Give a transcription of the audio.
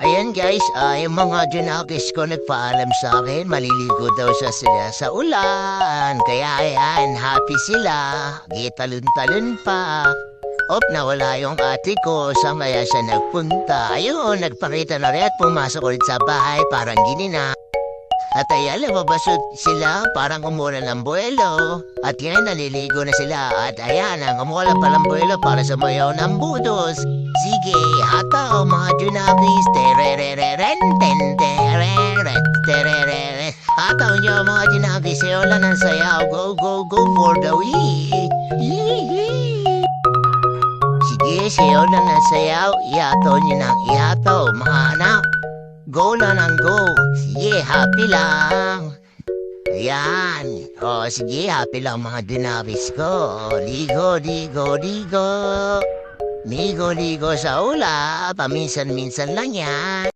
Ayan guys, yung mga junakis ko nagpaalam sa akin, maliligo daw sila sa ulan. Kaya ayan, happy sila, gitalon-talon pa. Nawala yung ate ko, sa maya siya nagpunta. Ayun, nagpakita na rin at pumasok ulit sa bahay, parang ginina. At ayan, lumabasot sila, parang umulan ng buwelo. At yan, naliligo na sila. At ayan, ang umulan palang buwelo para sa mayaw ng budos. Sige, hataw mga junakis. Terereren, tentereret, terereret. Hataw nyo mga junakis, sayaw lang ng sayaw. Go, go, go for the win. Yee-hee. Sige, sayaw lang ng sayaw. Iataw nyo ng iataw, mga anak. Go lang ang go. Sige, happy lang. Ayan. Sige, happy lang mga dinabis ko. Ligo, ligo, ligo. Ligo, ligo sa ula. Paminsan-minsan lang yan.